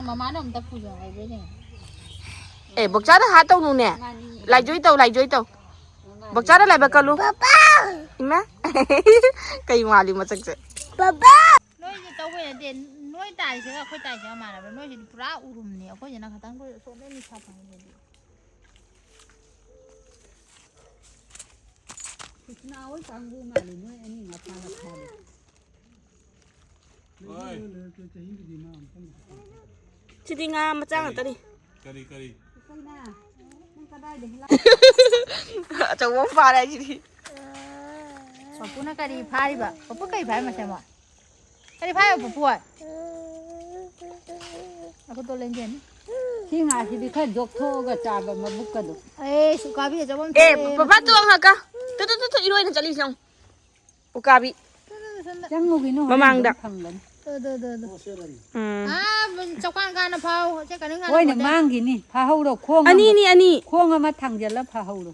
Mama nó không tập phụ rồi với nè. Ê, bọc cháu đó hả tao luôn nè. Lại dối tao. Bọc cháu đó lại bà cơ luôn. Papa. Ima. Cây hoa liền mà chắc sẽ. Papa. Nói gì tao về để nói tài sẽ khơi tài sẽ mà là nói gì pura urum nè, khơi gì nó khát tăng khơi số này đi sao phải đi. Nào ấy sang vu mà nói anh ấy ngắt phá là phá. Chị đi Nga mà trang ở ta đi. Cari. Cháu bóng pha đây chị đi. Papu nó cái đi phá đi bà. Papu cái phá mà xem mà. Cái đi phá mà Papu à. Aku tôi lên trên. Khi ngài thì đi khai dọc thô cái trà và mà bút cái được. Ê, suka bi cho bom. Ê, papa tuang hả ca? Tuh, iluin na chali siyang. Ukabi. Chẳng ngồi cái nó. Mamang da. Tuh. À, cháu con nó phao, chắc cả nước ăn. Ôi này mang gì nè, phá hậu đâu khuông. Ani. Khuông mà thằng giờ là phá hậu đâu.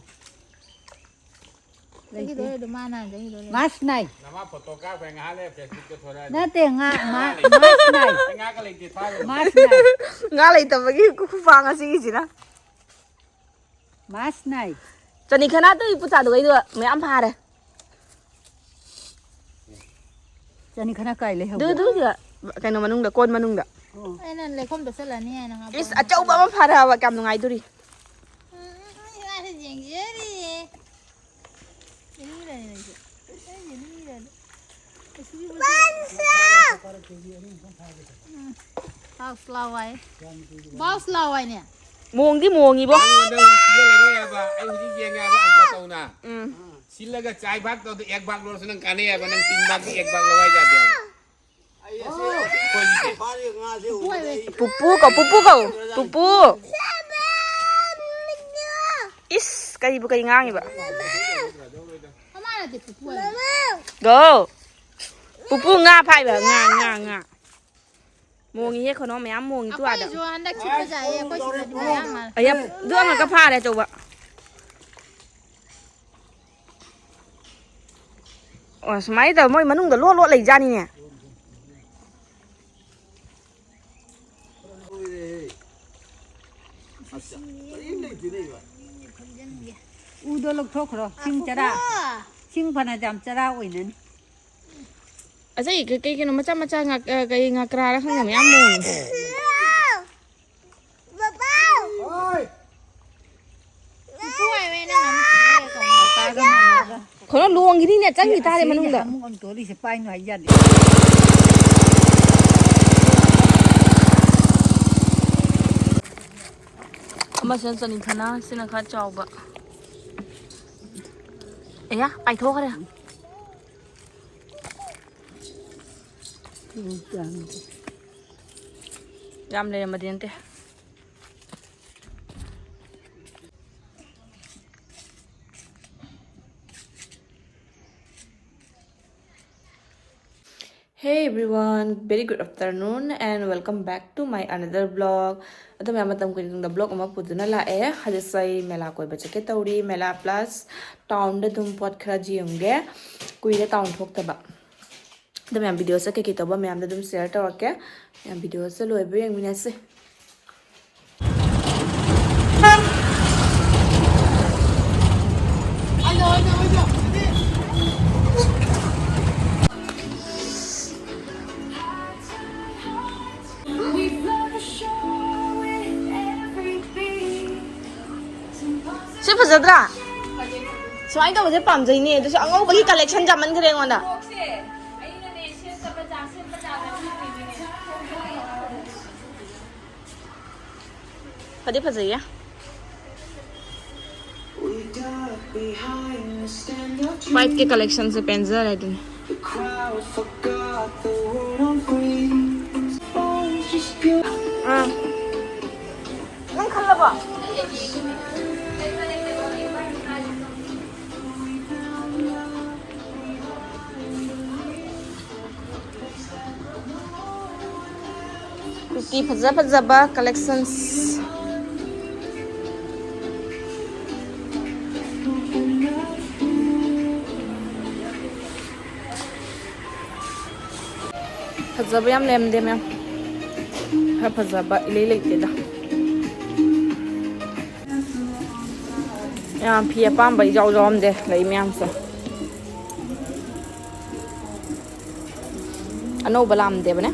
Cái đó được mà này, cái đó. Mas này. Nama foto ka phải ngã lên Facebook cho thôi đấy. Nó tiền ngã mas này. Ngã cái link phá rồi. Mas này. Nga lai ta bagi ku fa nga sige sila. Mas này. Chani khana tu ipucha do gaido me am pha de. Chani khana kai le hậu. Du ya. Kai no manung da kon manung da. Ai nên lấy không được sẽ là nè nó. Is a chau ba ma pha da wa kam no ngai tu ri. Ai thì chuyện gì đi. Ini đây. Bao lâu vậy nè? Muong di muong ibo. Đâu xin là rồi à bà, anh đi về nhà bà ăn cả tàu nè. Xin là cái trái bát tàu thì ek bát rồi sang cái này bà nang tin bát thì ek bát rồi ra đi. Pupu. Is kai bu kai ngang iba. Mama là thì Pupu. Go. Pupu nga phai ba nga. Muong hi ko no me am muong tu ada. Aku jual hendak cuba jaya, aku sudah dibayar mal. Aya, dua nga ka pha de coba. Ủa, máy tao mới manung da luộc lấy ra nè. Udah lục thô rồi, chinh chả đã. Chinh phần là giảm chả đã ủi nên. À gì cái nó macam ngak cái ngakra đó không nhầm am muong. Pupu ai vậy nè, nằm. Ko nó luong gini nè, chắc người ta để manung da. Kamu on tori sepai no aja deh. Ama sen sanin khana sina kha chaw ba. Aya, pai tho ka de. Jam le ma din te. Hey everyone, very good afternoon and welcome back to my another vlog. Ato may Matam ko yung vlog ama po na la hadisay mela ko bacha ke tauri mela plus town de dum pot khra ji yonge kuile town thok ta ba. Ato may video sa ke kita ba may amda dum share ta ke may video sa loi be yang minase. Sẽ phải giật ra. Sao anh đâu có bám dây nè, tôi sợ ngô bagi collection jam anh keren onda. Phải phải gì á? White के collection से pencil है तुम. Nang khalla ba? Kuki fazaba collections. Fazaba yam lem dem yam. खरा फजबा इले लेतेदा याम फी अपाम बई जाऊ जाम दे लई ma'am से अनो बलाम दे बने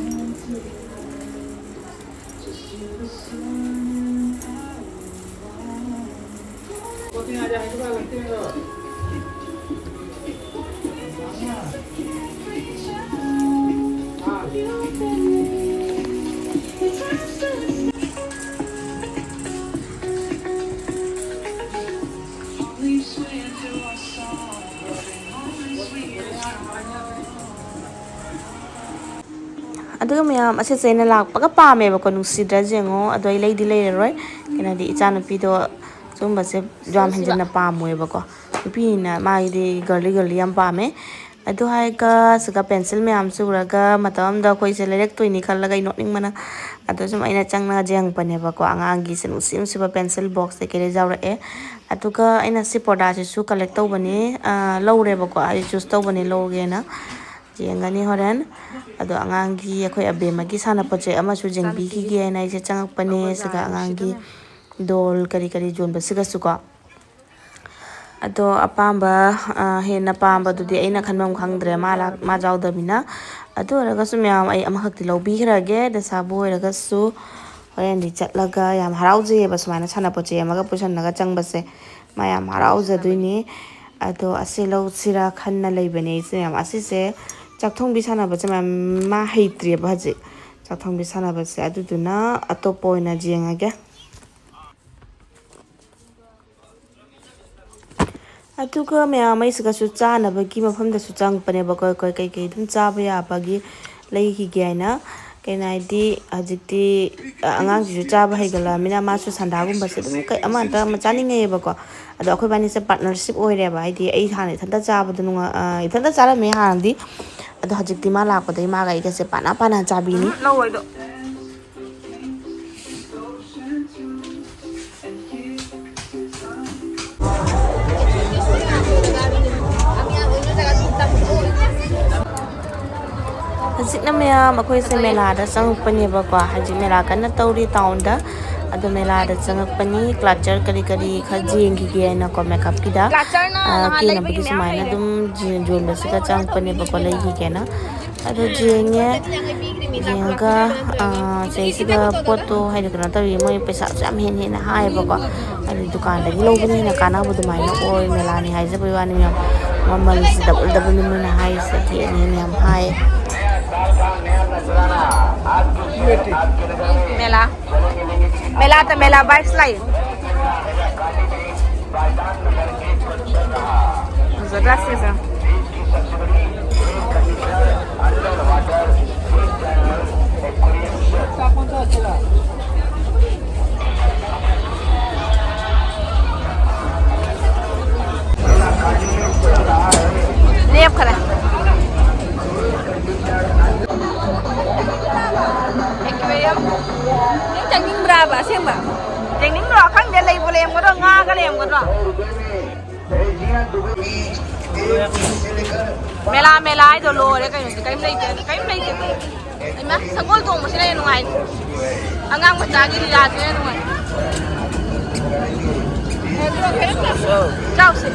अदुगा मैम असे सेना लाकपगा पामेबको नुसिद्रा जेंगो अदोय लेदी लेररोय केनादि इचा नुपीदो सुमबसे जाम हेंजना पामोयबको नुपीना माइदि गर्ली गर्ली याम पामे अदु हायका सगा पेंसिल मैम सुरगा मतमदा खोइसे लेरेक्तोइनि खल्लगा नोटिंग मना अदु सुम आइना चंगना जेंग पनेबको आंगांगी से नुसि नुसिबा पेंसिल बॉक्स ते केरे जावरए अदुगा आइना सि पोडा से कलेक्ट तौबनी लौरेबको आई चूज तौबनी लौगेना जेंगनी होरेन अदो आंगांगी अखोय अबेमगी सानापोचे अमसु जेंगबीगी है नाइसे चंगपने सगा आंगांगी डोल करी करी जोनबसिगसुको अदो अपाम्बा हेना पाम्बा दुदि अइना खनमम खंगद्रे मा जाउदबिना अदो रगसु म्याम आई अमखक्ति लौबीखरागे दसाबो रगसु होरेंदि चटलगा याम हराउजेबा सुमाना सानापोचे अमगा पुसनगा चंगबसे मा याम हराउजदुइनि अदो असे लौसिरा खन्ना लेबने इसे याम असिसे चाकथोंबी सानाबसे मा हेत्रिबा हजे चाकथोंबी सानाबसे अदुदुना अतोपो ओइना जेंगागे अदुगा मैम इसगासु चानबगी मफमदसु चंगपनेबको कोय कई कई दुम चाबा याबागी लेहिगे आइना केनाइदि हजिति आंगांगजिसु चाबा हैगलामिना मासु संदागुंबसे दुम कई अमांता मचानिंगेबको अदो अखोय बानी से पार्टनरशिप ओइरेबा हाइदि आई हाने इथंदा चाबदु नुंगा इथंदा चारामे हांदी अदो हजिति मा लापदai मा गाई गसे पाना पाना चाबीनी लवइदो हजिकना मैम अखोय से मेलादा चंगपनेबको हजि मेला कन्ना तौरी टाउनदा अदो मेलादा चंगपनी क्लचर करी करी खजेंगी गेना को मेकअप किदा केना बगी सुमाइना दुम जोनबसिका चंगपनेबको लेगी केना अदो जेंगे जेंगा सेसिगा पोतो हाइदकना तवी मोय पैसा याम हेन हेन हायबको अदि दुकान दगी लोबनी ना काना बुदमाइना ओय मेलानी हाइजबय वानी मैम ममल डबल डबल मिना हाइसे हेन हेन याम हाय मेला मेला तो मेला बाइक लाइन लेप खरा Jengning berapa sih mbak? Jengning berapa kan dia lagi boleh yang berapa nggak kan yang berapa? Mela mela itu loh dia kayak lagi emang sekolah tuh masih lagi nungain, angang mencari di atas nungain. Jauh sih.